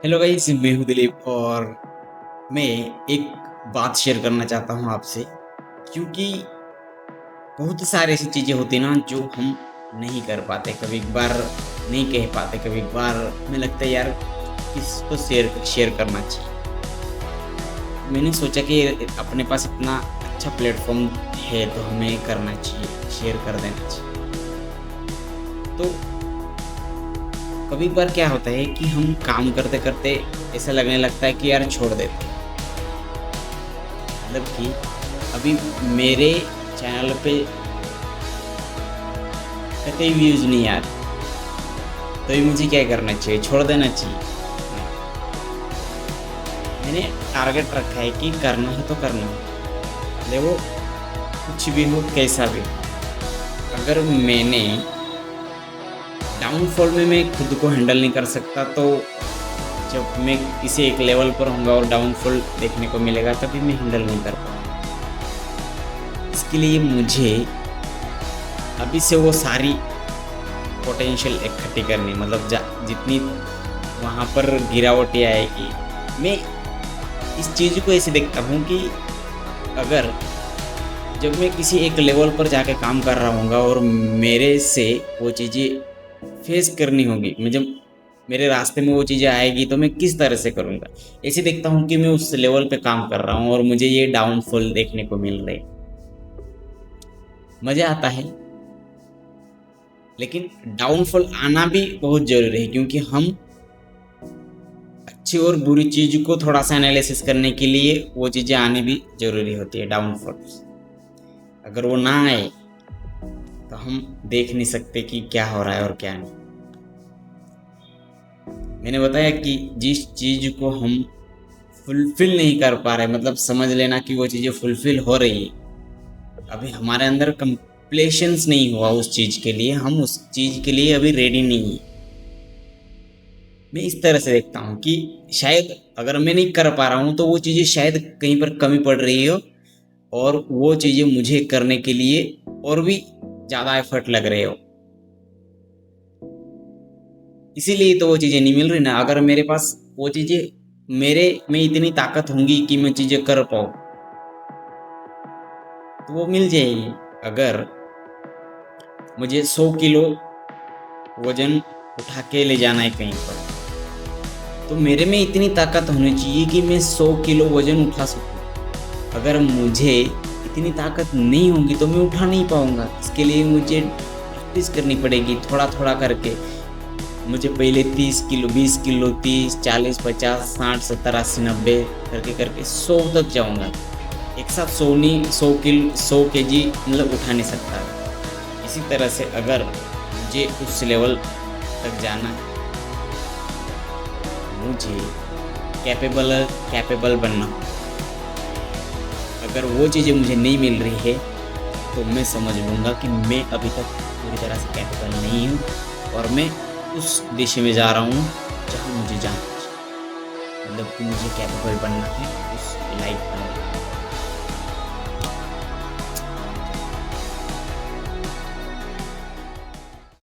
Hello guys, मैं हूँ दिलीप और मैं एक बात शेयर करना चाहता हूँ आपसे। क्योंकि बहुत सारी ऐसी चीज़ें होती हैं ना जो हम नहीं कर पाते, कभी कभार नहीं कह पाते, कभी कभार हमें लगता है यार किसको शेयर शेयर करना चाहिए। मैंने सोचा कि अपने पास इतना अच्छा प्लेटफॉर्म है तो हमें करना चाहिए, शेयर कर देना चाहिए। तो कभी कभार क्या होता है कि हम काम करते करते ऐसा लगने लगता है कि यार छोड़ देते हैं। मतलब कि अभी मेरे चैनल पे कतई व्यूज़ नहीं आ रहे, तो ये मुझे क्या करना चाहिए? छोड़ देना चाहिए? नहीं, मैंने टारगेट रखा है कि करना है तो करना है, चाहे वो कुछ भी हो, कैसा भी हो। अगर मैंने डाउनफॉल में मैं खुद को हैंडल नहीं कर सकता, तो जब मैं किसी एक लेवल पर होऊँगा और डाउनफॉल देखने को मिलेगा तभी मैं हैंडल नहीं कर पाऊँगा। इसके लिए मुझे अभी से वो सारी पोटेंशियल इकट्ठी करनी, मतलब जितनी वहाँ पर गिरावटें आएगी। मैं इस चीज़ को ऐसे देखता हूँ कि अगर जब मैं किसी एक लेवल पर जाके काम कर रहा हूँगा और मेरे से वो चीज़ें फेस करनी होगी, मैं जब मेरे रास्ते में वो चीज़ें आएगी तो मैं किस तरह से करूँगा। ऐसे देखता हूँ कि मैं उस लेवल पे काम कर रहा हूँ और मुझे ये डाउनफॉल देखने को मिल रहे, मज़ा आता है। लेकिन डाउनफॉल आना भी बहुत ज़रूरी है, क्योंकि हम अच्छी और बुरी चीज़ को थोड़ा सा एनालिसिस करने के लिए वो चीज़ें आनी भी ज़रूरी होती है। डाउनफॉल्स अगर वो ना आए तो हम देख नहीं सकते कि क्या हो रहा है और क्या नहीं। मैंने बताया कि जिस चीज़ को हम फुलफिल नहीं कर पा रहे, मतलब समझ लेना कि वो चीज़ें फुलफिल हो रही है, अभी हमारे अंदर कंप्लेशंस नहीं हुआ उस चीज़ के लिए, हम उस चीज़ के लिए अभी रेडी नहीं है। मैं इस तरह से देखता हूँ कि शायद अगर मैं नहीं कर पा रहा हूँ तो वो चीज़ें शायद कहीं पर कमी पड़ रही हो, और वो चीज़ें मुझे करने के लिए और भी ज़्यादा एफर्ट लग रहे हो, इसीलिए तो वो चीज़ें नहीं मिल रही ना। अगर मेरे पास वो चीज़ें मेरे में इतनी ताकत होंगी कि मैं चीज़ें कर पाऊँ, तो वो मिल जाएगी। अगर मुझे 100 किलो वजन उठा के ले जाना है कहीं पर, तो मेरे में इतनी ताकत होनी चाहिए कि मैं 100 किलो वजन उठा सकूं। अगर मुझे इतनी ताकत नहीं होगी तो मैं उठा नहीं पाऊंगा। इसके लिए मुझे प्रैक्टिस करनी पड़ेगी, थोड़ा थोड़ा करके। मुझे पहले 30 किलो, 20 किलो, 30, 40, 50, 60, 70, 80, 90 करके करके 100 तक जाऊंगा। एक साथ 100 नहीं, 100 किलो, 100 केजी मतलब उठा नहीं सकता। इसी तरह से अगर मुझे उस लेवल तक जाना है, मुझे कैपेबल बनना हो। अगर वो चीज़ें मुझे नहीं मिल रही है तो मैं समझ लूँगा कि मैं अभी तक पूरी तरह से कैपेबल नहीं हूँ, और मैं उस दिशा में जा रहा हूँ जहाँ मुझे जाना चाहिए। मतलब कि मुझे कैपेबल बनना है उस लाइफ बनना है।